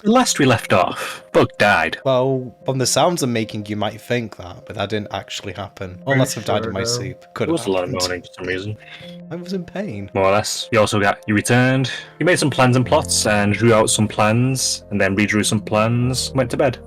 Last we left off, Bug died. Well, from the sounds I'm making, you might think that, but that didn't actually happen. Are you Unless I've died in sure, my though? sleep. Could It have was a long happened. morning for some reason. I was in pain. More or less. You returned, you made some plans and plots, and drew out some plans, and then redrew some plans, went to bed.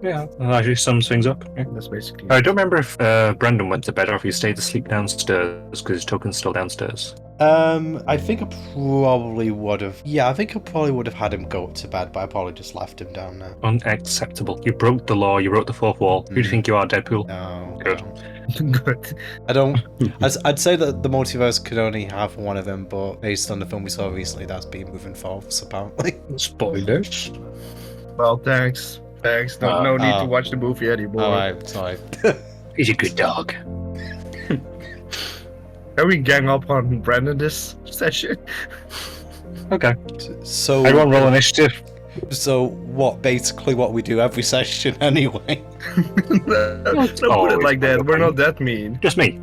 Yeah, that actually sums things up. Yeah. That's basically. I don't remember if Brandon went to bed or if he stayed asleep downstairs, because his token's still downstairs. I think I probably would have. Yeah, I think I probably would have had him go to bed, but I probably just left him down there. Unacceptable. You broke the law, you broke the fourth wall. Who do you think you are, Deadpool? No. Good. Good. I don't. I'd say that the multiverse could only have one of them, but based on the film we saw recently, that's been moving false, apparently. Spoilers. Well, thanks. Thanks. No need to watch the movie anymore. Alright, sorry. He's a good dog. Can we gang up on Brandon this session? Okay. So, Everyone roll initiative. so what? Basically, what we do every session, anyway. Don't put it like that. We're not that mean. Just me.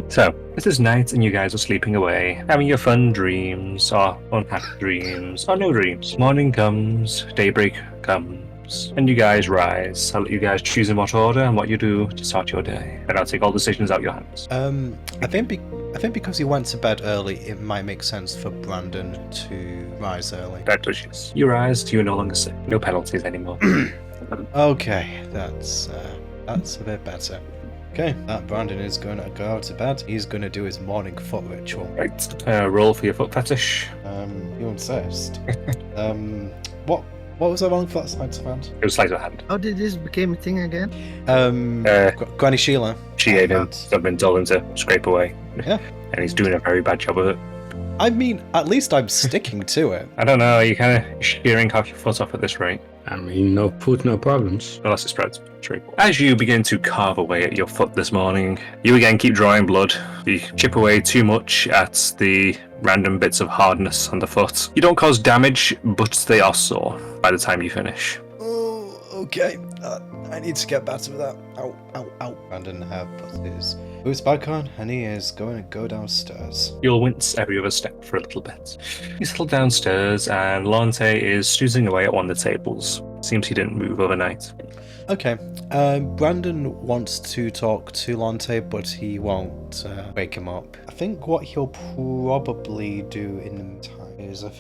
So, this is night and you guys are sleeping away, having your fun dreams, or unhappy dreams, or no dreams. Morning comes, daybreak comes, and you guys rise. I'll let you guys choose in what order and what you do to start your day. Then I'll take all decisions out your hands. I think because he went to bed early, it might make sense for Brandon to rise early. That touches. You rise, you are no longer sick. No penalties anymore. Okay, that's a bit better. Okay, that Brandon is going to go to bed. He's going to do his morning foot ritual. Right. Roll for your foot fetish. You insist. What was I rolling for that sleight of hand? It was sleight of hand. How did this become a thing again? Granny Sheila. She ate him. I've been told him to scrape away. Yeah. And he's doing a very bad job of it. I mean, at least I'm sticking to it. I don't know, you're kind of shearing half your foot off at this rate. I mean, no foot, no problems. Unless it spreads. True. As you begin to carve away at your foot this morning, you again keep drawing blood. You chip away too much at the random bits of hardness on the foot. You don't cause damage, but they are sore by the time you finish. Oh, okay. I need to get better with that. Ow, ow, ow. Brandon puts his boots back on, and he is going to go downstairs. You'll wince every other step for a little bit. You settle downstairs, and Lante is snoozing away at one of the tables. Seems he didn't move overnight. Okay. Brandon wants to talk to Lante, but he won't wake him up. I think what he'll probably do in the meantime is I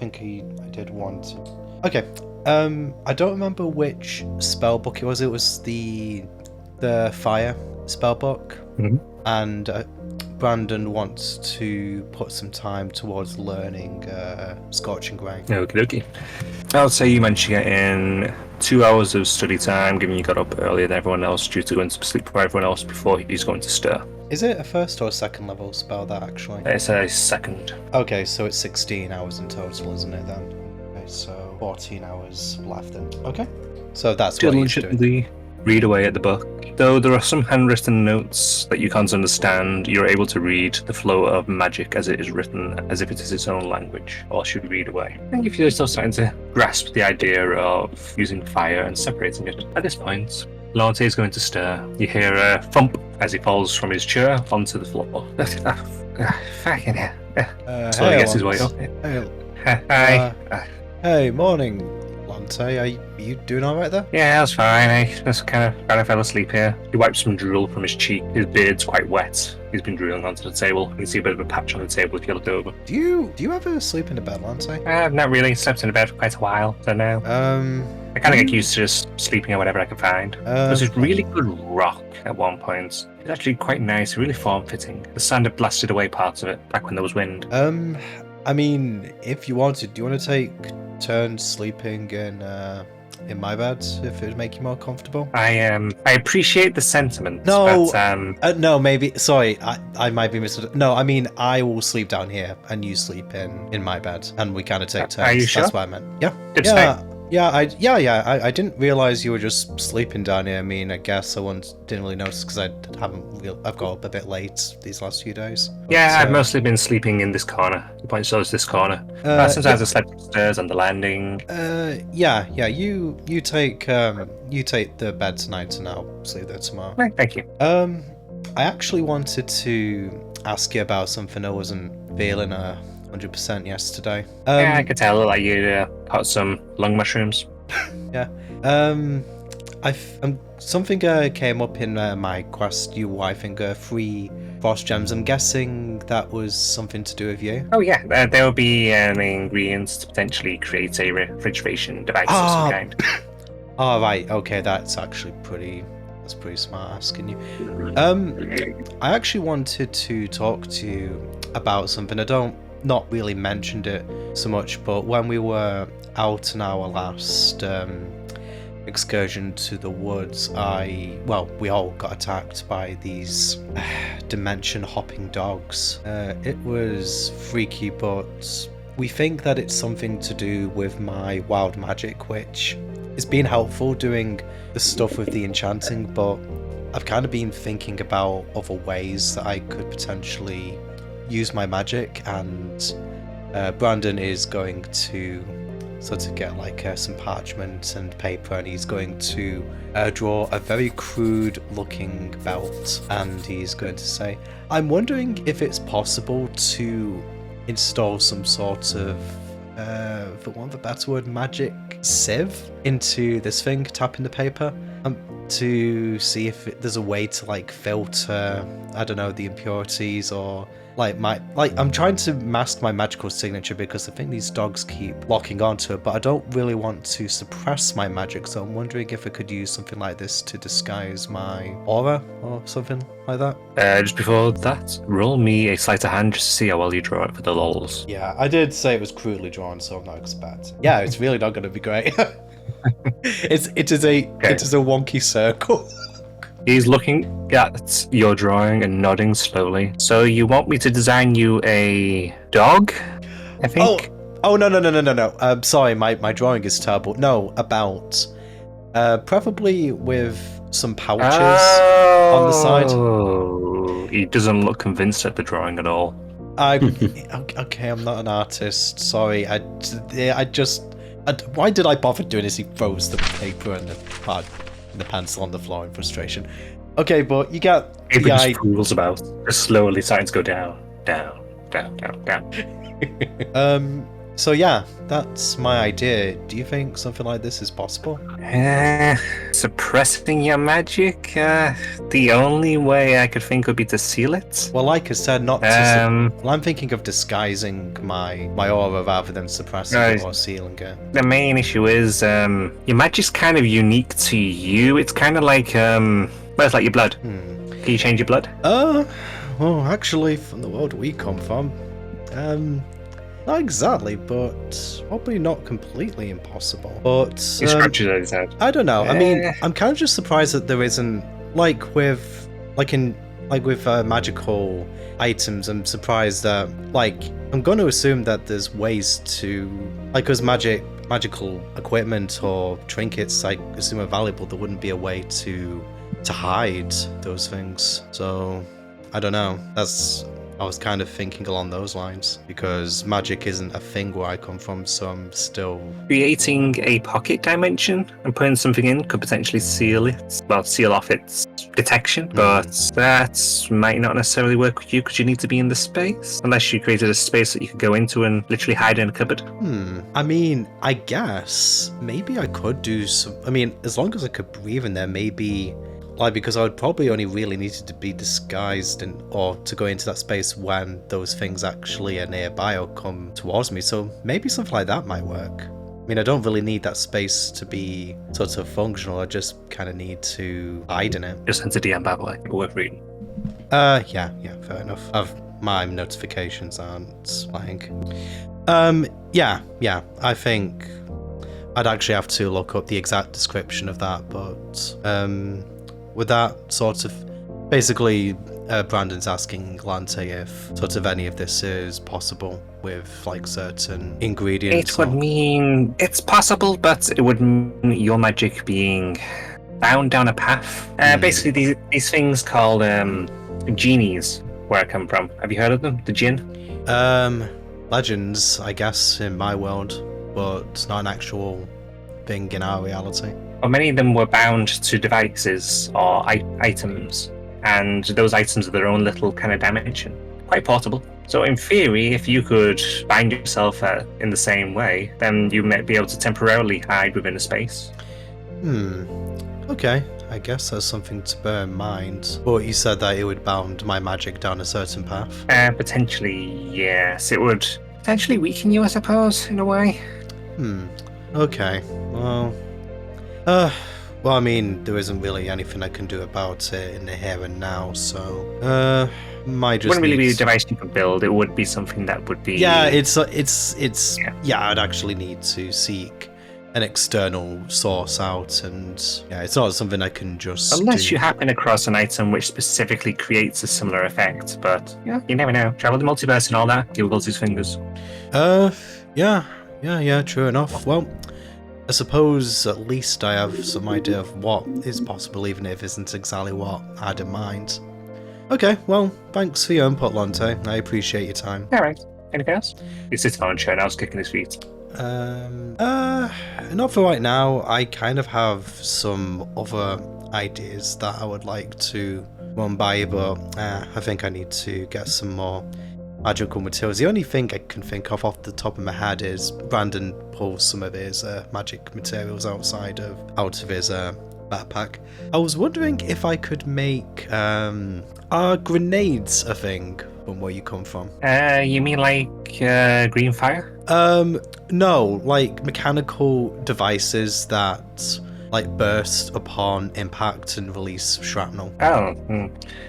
did want to. Okay. I don't remember which spell book it was. It was the fire spell book, and Brandon wants to put some time towards learning Scorching Ray. Okie dokie. I would say you managed to get in 2 hours of study time, given you got up earlier than everyone else due to going to sleep for everyone else before he's going to stir. Is it a first or a second level spell that actually? It's a second. Okay, so it's 16 hours in total, isn't it then? Okay, so 14 hours left then. Okay. So that's what he's doing. Diligently read away at the book. Though there are some handwritten notes that you can't understand, you're able to read the flow of magic as it is written, as if it is its own language, or should read away. I think if you're still starting to grasp the idea of using fire and separating it. At this point, Lante is going to stir. You hear a thump as he falls from his chair onto the floor. Fucking hell. Slowly hey, gets his way Alonso. up. Hey, Hi. hey, morning, Lante. Are you doing alright there? Yeah, that's fine. I just kind of fell asleep here. He wipes some drool from his cheek. His beard's quite wet. He's been drooling onto the table. You can see a bit of a patch on the table if you look over. Do you ever sleep in a bed, Lante? I've not really slept in a bed for quite a while, so no. I kind of get used to just sleeping on whatever I can find. There's this really good rock at one point. It's actually quite nice, really form-fitting. The sand had blasted away parts of it back when there was wind. I mean, if you wanted, do you want to take turns sleeping in my bed if it would make you more comfortable? I appreciate the sentiment. No, but, no, maybe. Sorry, I might be misunderstood. No, I mean I will sleep down here and you sleep in my bed, and we kind of take turns. Are you sure? That's what I meant. Yeah. Good yeah. I didn't realize you were just sleeping down here. I mean, I guess I didn't really notice because I've got up a bit late these last few days. Yeah, I've mostly been sleeping in this corner. The point shows this corner. Sometimes I slept upstairs on the landing. You take the bed tonight, and I'll sleep there tomorrow. Right, thank you. I actually wanted to ask you about something I wasn't feeling 100% yesterday. Yeah, I could tell that you caught some lung mushrooms. Yeah. Something came up in my quest. I think 3 frost gems. I'm guessing that was something to do with you. Oh yeah, there will be ingredients to potentially create a refrigeration device of some kind. Oh right, okay, that's pretty smart asking you. I actually wanted to talk to you about something. Not really mentioned it so much, but when we were out on our last excursion to the woods, we all got attacked by these dimension hopping dogs. It was freaky, but we think that it's something to do with my wild magic, which has been helpful doing the stuff with the enchanting, but I've kind of been thinking about other ways that I could potentially use my magic, and Brandon is going to sort of get like some parchment and paper, and he's going to draw a very crude looking belt, and he's going to say, I'm wondering if it's possible to install some sort of for want of a better word, magic sieve into this thing, tapping the paper, to see if there's a way to like filter, I don't know, the impurities, or I'm trying to mask my magical signature because I think these dogs keep locking onto it, but I don't really want to suppress my magic, so I'm wondering if I could use something like this to disguise my aura or something like that. Just before that, roll me a sleight of hand just to see how well you draw it for the lols. Yeah, I did say it was crudely drawn, so I'm not expecting. Yeah, it's really not going to be great. It is a wonky circle. He's looking at your drawing and nodding slowly. So you want me to design you a dog, I think? Oh no. Sorry, my drawing is terrible. No, about preferably with some pouches on the side. Oh, he doesn't look convinced at the drawing at all. Okay, I'm not an artist. Sorry, why did I bother doing this? He throws the paper and the pencil on the floor in frustration. Okay, but you got It just fools about. Just slowly starting to go down. So yeah, that's my idea. Do you think something like this is possible? Suppressing your magic? The only way I could think would be to seal it. Well, like I said, not to... Well, I'm thinking of disguising my aura rather than suppressing it or sealing it. The main issue is your magic's kind of unique to you. It's kind of like it's like your blood. Can you change your blood? Well, actually, from the world we come from, not exactly, but probably not completely impossible. But He scratches at his head. I don't know. I mean, I'm kind of just surprised that there isn't like with magical items. I'm surprised that I'm going to assume that there's ways to because magical equipment or trinkets I assume are valuable. There wouldn't be a way to hide those things. So I don't know. I was kind of thinking along those lines, because magic isn't a thing where I come from, so I'm still... Creating a pocket dimension and putting something in could potentially seal off its detection, but that might not necessarily work with you because you need to be in the space, unless you created a space that you could go into and literally hide in a cupboard. I mean, I guess maybe I could do some... I mean, as long as I could breathe in there, maybe... because I would probably only really need to be disguised or to go into that space when those things actually are nearby or come towards me. So maybe something like that might work. I mean, I don't really need that space to be sort of functional. I just kind of need to hide in it. Just enter DM, by the way. Worth reading. Yeah, fair enough. My notifications aren't lying. Yeah, I think I'd actually have to look up the exact description of that, but with that sort of, basically, Brandon's asking Lante if sort of any of this is possible with certain ingredients. It would mean it's possible, but it would mean your magic being bound down a path. Basically, these things called genies, where I come from. Have you heard of them? The jinn? Legends, I guess, in my world, but it's not an actual thing in our reality. Well, many of them were bound to devices or items, and those items are their own little kind of dimension. Quite portable. So in theory, if you could bind yourself in the same way, then you might be able to temporarily hide within a space. Okay, I guess that's something to bear in mind. But you said that it would bound my magic down a certain path. Potentially, yes. It would potentially weaken you, I suppose, in a way. Okay, well... well, I mean, there isn't really anything I can do about it in the here and now, so... might It just wouldn't really need be a device you could build. It would be something that would be... Yeah, I'd actually need to seek an external source out, and yeah, it's not something I can just Unless do. you happen across an item which specifically creates a similar effect, but yeah, you never know. Travel the multiverse and all that, he wiggles his fingers. Yeah, true enough. Well, I suppose at least I have some idea of what is possible, even if it isn't exactly what I had in mind. Okay, well, thanks for your input, Lonte. I appreciate your time. Alright, anything else? He's sitting on a chair now, kicking his feet. Not for right now. I kind of have some other ideas that I would like to run by you, but I think I need to get some more magical materials. The only thing I can think of off the top of my head is Brandon pulls some of his magic materials out of his backpack. I was wondering if I could make are grenades a thing from where you come from? You mean like green fire? No, like mechanical devices that like burst upon impact and release shrapnel. Oh,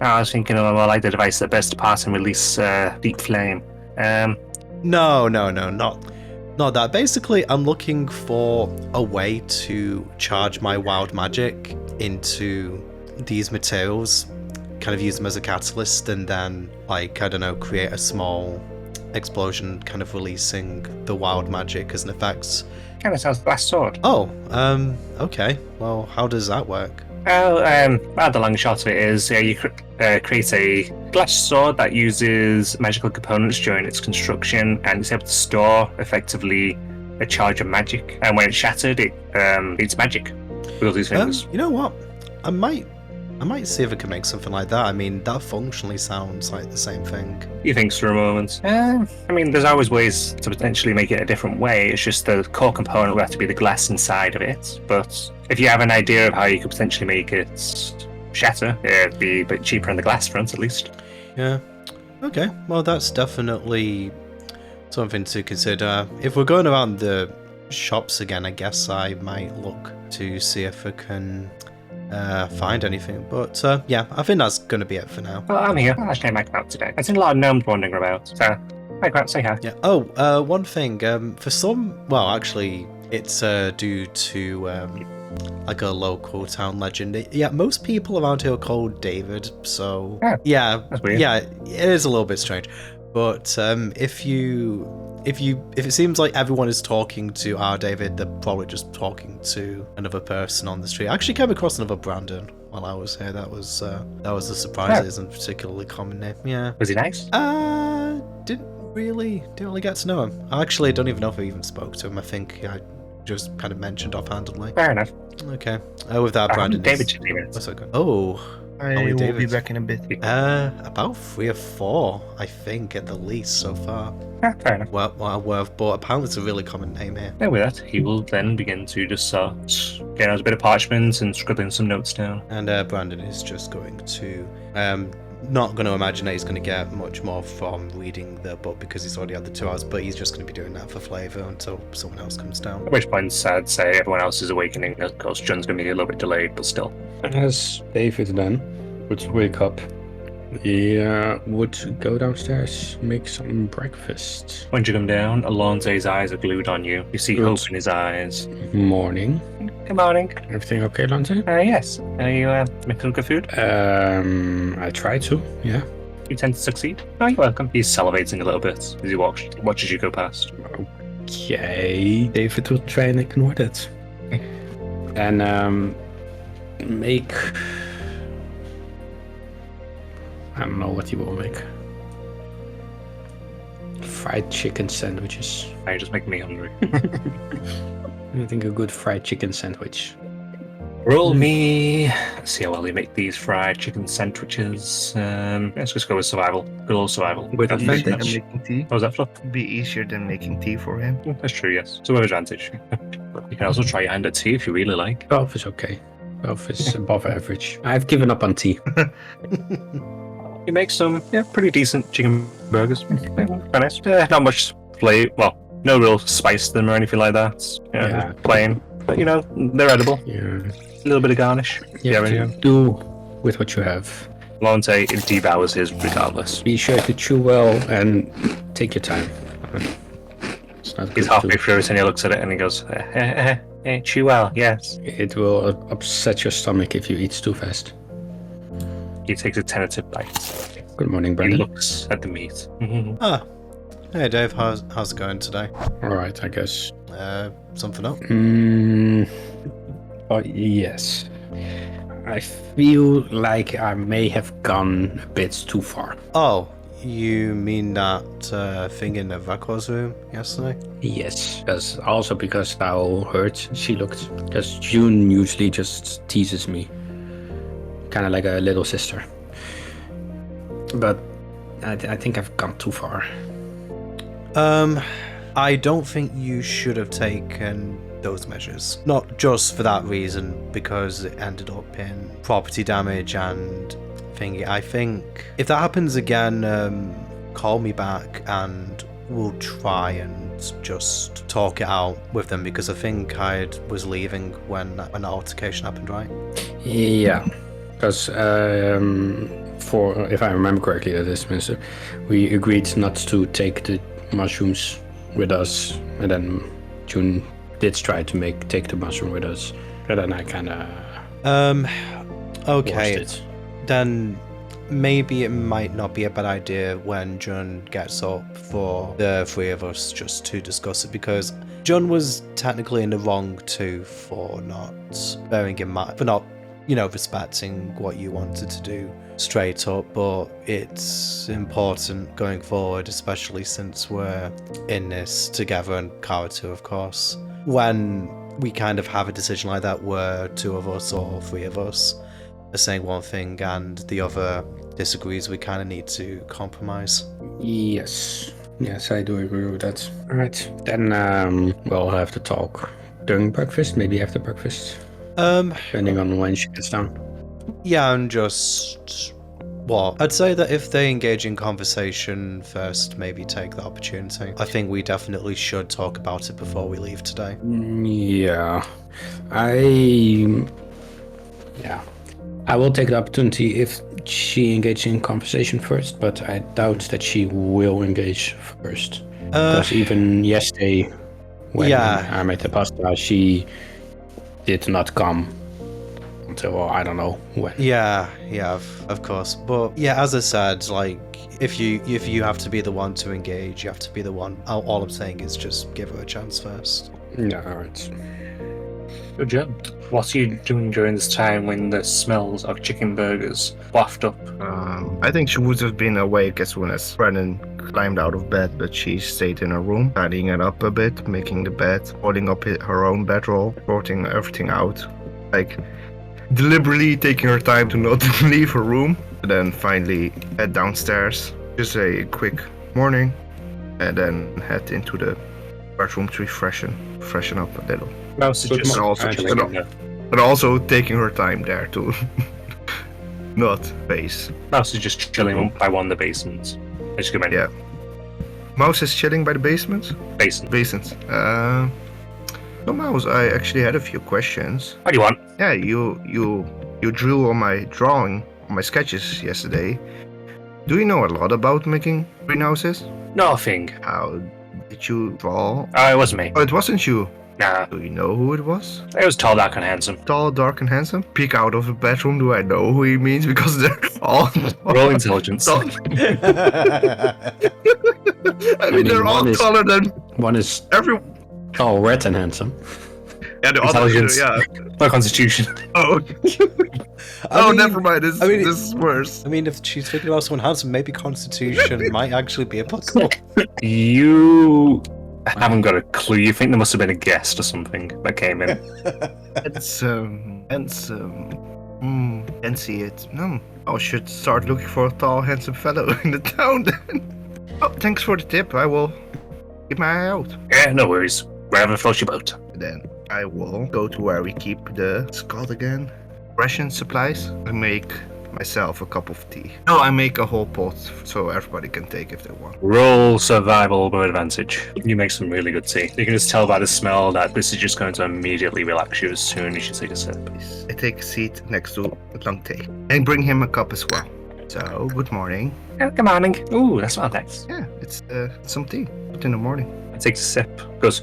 I was thinking of more like the device that bursts apart and release deep flame. No, not that. Basically, I'm looking for a way to charge my wild magic into these materials, kind of use them as a catalyst, and then, like, I don't know, create a small explosion, kind of releasing the wild magic as an effect. Kind of sounds glass sword. Oh, okay. Well, how does that work? Well, the long and short of it is you create a glass sword that uses magical components during its construction, and it's able to store effectively a charge of magic. And when it's shattered, it's magic with all these things. You know what? I might see if I can make something like that. I mean, that functionally sounds like the same thing. You think for a moment? I mean, there's always ways to potentially make it a different way. It's just the core component will have to be the glass inside of it. But if you have an idea of how you could potentially make it shatter, it'd be a bit cheaper on the glass front, at least. Yeah. Okay. Well, that's definitely something to consider. If we're going around the shops again, I guess I might look to see if I can find anything. But yeah, I think that's going to be it for now. Well, I'm here. I'll actually make out today. I've seen a lot of gnomes wandering about. So, hi, Grant, say hi. Yeah. Oh, one thing. For some, well, actually, it's due to like a local town legend. Yeah, most people around here are called David. So yeah, that's weird. Yeah, it is a little bit strange. But if it seems like everyone is talking to our David, they're probably just talking to another person on the street. I actually came across another Brandon while I was here. That was a surprise. Yeah. It isn't a particularly common name. Yeah. Was he nice? Didn't really get to know him. I actually don't even know if I even spoke to him. I think I just kind of mentioned offhandedly. Fair enough. Okay. With that, Brandon. David should be minutes. What's that good? Oh. I Only will be David's. back in a bit. About 3 or 4, I think, at the least so far. Yeah, fair enough. Well, but apparently it's a really common name here. And with that, he will then begin to just start getting out a bit of parchment and scribbling some notes down. And Brandon is just going to, not going to imagine that he's going to get much more from reading the book because he's already had the 2 hours, but he's just going to be doing that for flavour until someone else comes down. At which point, I'd say everyone else is awakening. Of course, John's going to be a little bit delayed, but still. As David then would wake up, he would go downstairs, make some breakfast. When you come down, Alonze's eyes are glued on you. You see Good. hope in his eyes. Morning. Good morning. Everything okay, Lante? Yes. Are you making good food? I try to, yeah. You tend to succeed. Oh, you're welcome. He's salivating a little bit as he watches you go past. Okay, David will try and ignore that. And make... I don't know what he will make. Fried chicken sandwiches. Now you're just making me hungry. I think a good fried chicken sandwich. Roll me. Let's see how well they make these fried chicken sandwiches. Let's just go with survival. Good old survival. With That's Easier than advantage. making tea. What was that, Fluff? Be easier than making tea for him. That's true, yes. So with advantage. You can also try your hand at tea if you really like. 12 is okay. 12 is above average. I've given up on tea. You make some, pretty decent chicken burgers. Quite nice. Not much flavor. Well, no real spice to them or anything like that. Yeah. Plain. But, they're edible. Yeah. A little bit of garnish. You have to do with what you have. Lonte devours his regardless. Be sure to chew well and take your time. It's not He's good halfway to- through it and he looks at it and he goes, chew well, yes. It will upset your stomach if you eat too fast. He takes a tentative bite. Good morning, He Brandon. looks at the meat. Ah, hey Dave, how's it going today? Alright, I guess. Something up? Oh, yes. I feel like I may have gone a bit too far. Oh, you mean that thing in the Vakor's room yesterday? Yes, because how hurt she looked. Because June usually just teases me. Kind of like a little sister. But I think I've gone too far. I don't think you should have taken those measures. Not just for that reason, because it ended up in property damage and thingy. I think if that happens again, call me back and we'll try and just talk it out with them, because I think I was leaving when the altercation happened, right? Yeah, because for if I remember correctly, that is, Mister, we agreed not to take the mushrooms with us, and then June did try to take the mushroom with us, and then I kind of Okay, it. then maybe it might not be a bad idea when Jun gets up for the three of us just to discuss it, because Jun was technically in the wrong too for not bearing in mind, for not, respecting what you wanted to do straight up, but it's important going forward, especially since we're in this together, and Kara too, of course. When we kind of have a decision like that where two of us or three of us are saying one thing and the other disagrees, we kind of need to compromise. Yes, I do agree with that. All right, then we'll have to talk during breakfast, maybe after breakfast, depending on when she gets down. Yeah, and just what? I'd say that if they engage in conversation first, maybe take the opportunity. I think we definitely should talk about it before we leave today. Yeah, I will take the opportunity if she engages in conversation first, but I doubt that she will engage first. Because even yesterday, when I made the pasta, she did not come until I don't know when. Yeah, of course. But yeah, as I said, like if you have to be the one to engage, you have to be the one. All I'm saying is just give her a chance first. Yeah, alright. Good job. What are you doing during this time when the smells of chicken burgers waft up? I think she would have been awake as soon as Brennan climbed out of bed, but she stayed in her room, tidying it up a bit, making the bed, holding up her own bedroll, sorting everything out. Like, deliberately taking her time to not leave her room, and then finally head downstairs, just a quick morning, and then head into the bathroom to freshen up a little. Mouse is just And also, chilling in there. and also taking her time there to not face. Mouse is just chilling by one of the basements. Just go Yeah. Mouse is chilling by the basement. Basin. Basins. So Mouse, I actually had a few questions. What do you want? Yeah, you drew on my sketches yesterday. Do you know a lot about making greenhouses? Nothing. How did you draw? Oh, it wasn't me. Oh, it wasn't you. Nah. Do you know who it was? It was tall, dark, and handsome. Tall, dark, and handsome? Peek out of the bedroom. Do I know who he means? Because they're all Roll intelligence. I mean, they're all one is- taller than One is every. tall, red, and handsome. Yeah, the other. Intelligence. Yeah. No constitution. Oh. Never mind. This is worse. I mean, if she's thinking about someone handsome, maybe Constitution might actually be applicable. You I haven't got a clue. You think there must have been a guest or something that came in? Can't see it. No. I should start looking for a tall, handsome fellow in the town then. Oh, thanks for the tip. I will keep my eye out. Yeah, no worries. Wherever floats your boat. Then I will go to where we keep what's it called again? Ration supplies. I make myself a cup of tea. No, I make a whole pot so everybody can take if they want. Roll survival with advantage. You make some really good tea. You can just tell by the smell that this is just going to immediately relax you as soon as you take a sip. I take a seat next to Lante and bring him a cup as well. So, good morning. Oh, good morning. Ooh, that's not nice. Yeah, it's some tea. Put in the morning. I take a sip. Goes,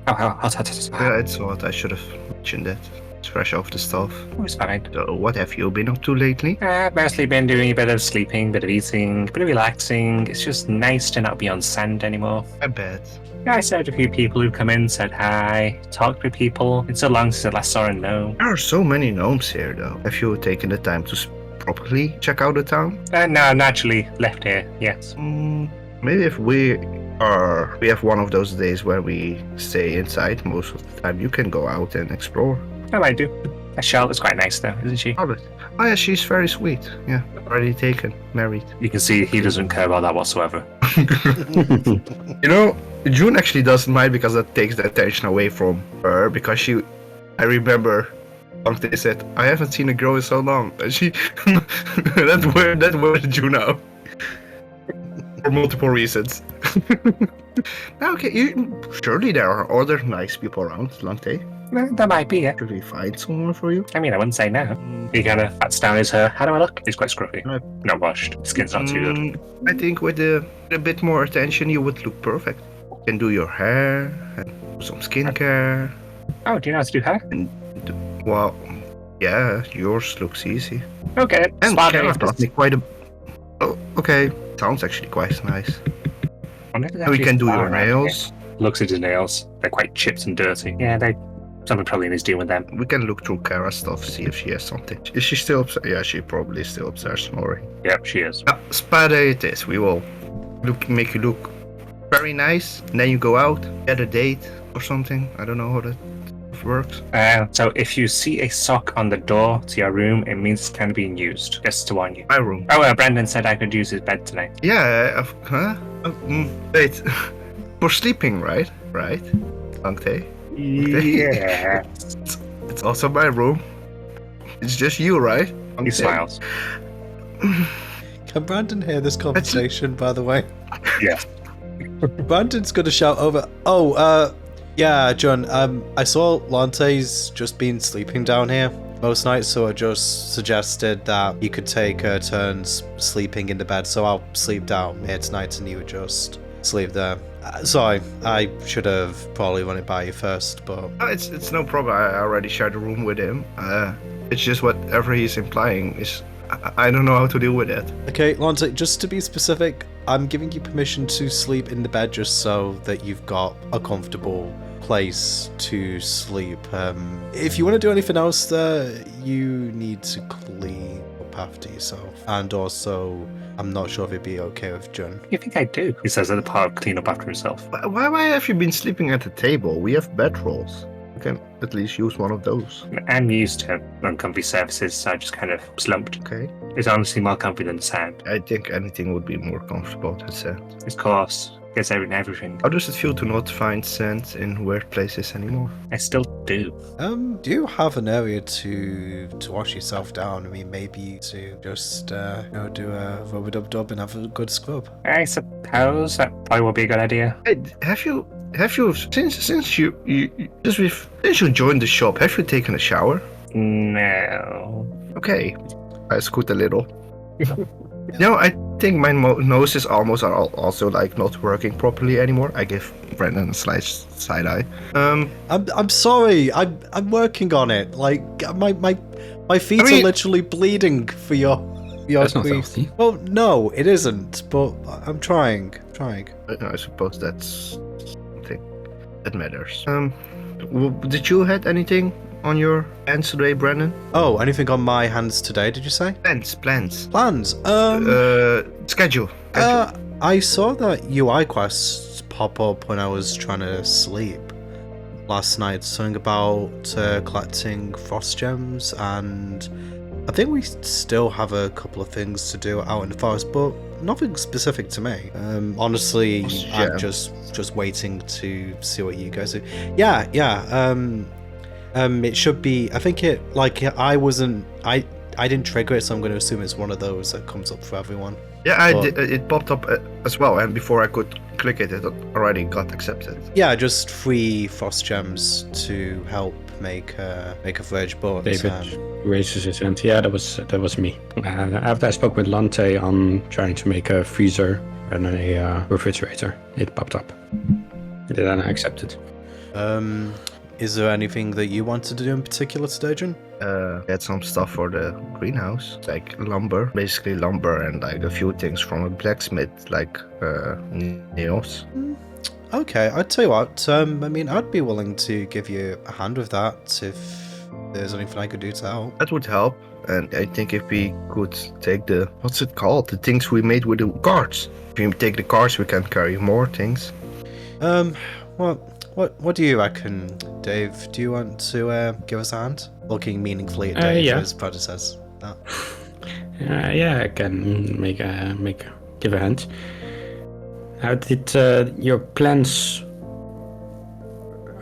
hot. Yeah, it's hot. I should have mentioned that. It's fresh off the stove. Oh, it's fine. So, what have you been up to lately? I've mostly been doing a bit of sleeping, bit of eating, bit of relaxing. It's just nice to not be on sand anymore. I bet. Yeah, I said a few people who've come in, said hi, talked with people. It's so long since I last saw a gnome. There are so many gnomes here, though. Have you taken the time to properly check out the town? No, I'm actually left here, yes. Maybe if we have one of those days where we stay inside most of the time, you can go out and explore. I might do. Charlotte's quite nice, though, isn't she? Oh yeah, she's very sweet. Yeah, already taken, married. You can see he doesn't care about that whatsoever. You know, June actually doesn't mind because that takes the attention away from her. Because I remember, they said, "I haven't seen a girl in so long," and she that word June out for multiple reasons. Okay, surely there are other nice people around, Lante. There might be, yeah. Should we find someone for you? I mean, I wouldn't say no. He kind of pats down his hair. How do I look? He's quite scruffy. Not washed. Skin's not too good. I think with a bit more attention, you would look perfect. You can do your hair and do some skincare. Oh, do you know how to do hair? Well, yeah, yours looks easy. Okay, And smart Kara move. taught me quite a. Oh, okay. Sounds actually quite nice. Wonder if there's We actually can do flour your around here. nails. Looks at his nails. They're quite chipped and dirty. Yeah, something probably needs doing with them. We can look through Kara's stuff, see if she has something. Is she still upstairs? Yeah, she probably is still upstairs snoring. Yep, she is. Spada it is. We will make you look very nice. And then you go out, get a date or something. I don't know how that works. So if you see a sock on the door to your room, it means it's kind of being used. Just to warn you. My room. Oh, Brendan said I could use his bed tonight. Yeah, huh? Wait. For sleeping, right? Right? Okay. Yeah. It's also my room. It's just you, right? He smiles. Can Brandon hear this conversation, by the way? Yeah. Brandon's gonna shout over, yeah, John, I saw Lante's just been sleeping down here most nights, so I just suggested that you could take turns sleeping in the bed, so I'll sleep down here tonight and you would just sleep there. Sorry, I should have probably run it by you first, but... It's no problem. I already shared a room with him. It's just whatever he's implying is... I don't know how to deal with it. Okay, Lante, just to be specific, I'm giving you permission to sleep in the bed just so that you've got a comfortable place to sleep. If you want to do anything else there, you need to clean up after yourself. And also, I'm not sure if it'd be okay with Jun. You think I do? He says at the part clean up after himself. Why have you been sleeping at the table? We have bedrolls. You can at least use one of those. I'm used to uncomfy surfaces, so I just kind of slumped. Okay. It's honestly more comfy than the sand. I think anything would be more comfortable than sand. Of course, gets everything. How does it feel to not find sand in weird places anymore? I still do. Do you have an area to wash yourself down? I mean, maybe to just, do a rub-a-dub-dub and have a good scrub. I suppose that probably would be a good idea. Hey, have you since you joined the shop, have you taken a shower? No. Okay, I scoot a little. No, I think my nose is almost also like not working properly anymore. I give Brendan a slight side eye. I'm sorry. I'm working on it. Like my feet are literally bleeding for your That's not grief. healthy. Well, no, it isn't. But I'm trying. I suppose that's something that matters. Did you had anything on your hands today, Brendan? Oh, anything on my hands today? Did you say Plans. plans? Schedule. I saw that UI quest pop up when I was trying to sleep last night. Something about collecting frost gems, and I think we still have a couple of things to do out in the forest, but nothing specific to me. Honestly, I'm just waiting to see what you guys do. Yeah. It should be. I think I didn't trigger it, so I'm going to assume it's one of those that comes up for everyone. Yeah, it popped up as well, and before I could click it, it already got accepted. Yeah, just 3 frost gems to help make a fridge. But David raises his hand. Yeah, that was me. After I spoke with Lante on trying to make a freezer and a refrigerator, it popped up. Then I accepted. Is there anything that you wanted to do in particular today, Jun? Get some stuff for the greenhouse, like lumber, basically lumber, and like a few things from a blacksmith, like nails. Okay, I'd tell you what. I mean, I'd be willing to give you a hand with that if there's anything I could do to help. That would help, and I think if we could take what's it called? The things we made with the carts. If we take the carts, we can carry more things. What do you reckon, Dave? Do you want to give us a hand? Looking meaningfully at Dave, yeah. as Prada says. No. Yeah, I can give a hand. How did your plans?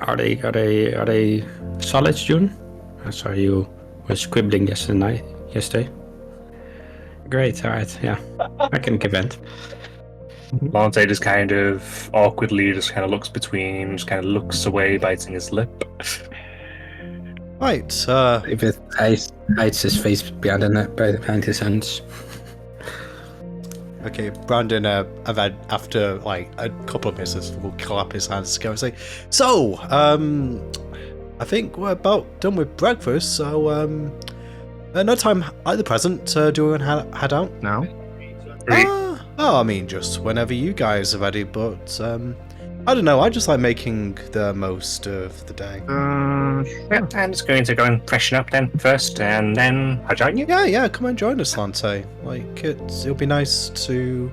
Are they solid, June? I saw you were scribbling yesterday. Great, alright, yeah. I can give a hand. Lante just kind of awkwardly looks between, just kind of looks away, biting his lip. Right, David hides his face behind his hands. Okay, Brandon, after like a couple of minutes, will clap his hands together and say, "So, I think we're about done with breakfast, so, no time at the present. Do we want to head out?" Now? I mean, just whenever you guys are ready, but, I don't know, I just like making the most of the day. Yeah, I'm just going to go and freshen up then first, and then I'll join you. Yeah, come and join us, Lante. Like, it'll be nice to,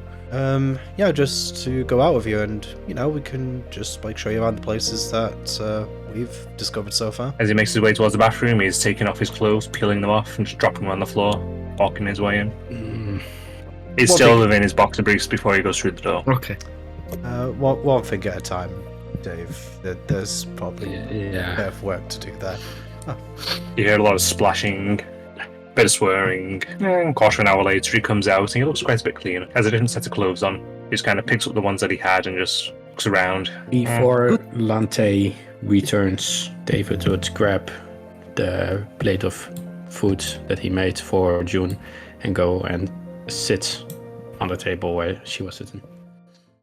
just to go out with you, and, we can just, show you around the places that, we've discovered so far. As he makes his way towards the bathroom, he's taking off his clothes, peeling them off, and just dropping them on the floor, walking his way in. He's still within his boxer briefs before he goes through the door. Okay. One thing at a time, Dave. There's probably a bit of work to do there. Oh. You hear a lot of splashing, bit of swearing, and quarter of an hour later he comes out and he looks quite a bit cleaner. Has a different set of clothes on. He just kind of picks up the ones that he had and just looks around. Before Lante returns, David would grab the plate of food that he made for June and go and sit on the table where she was sitting.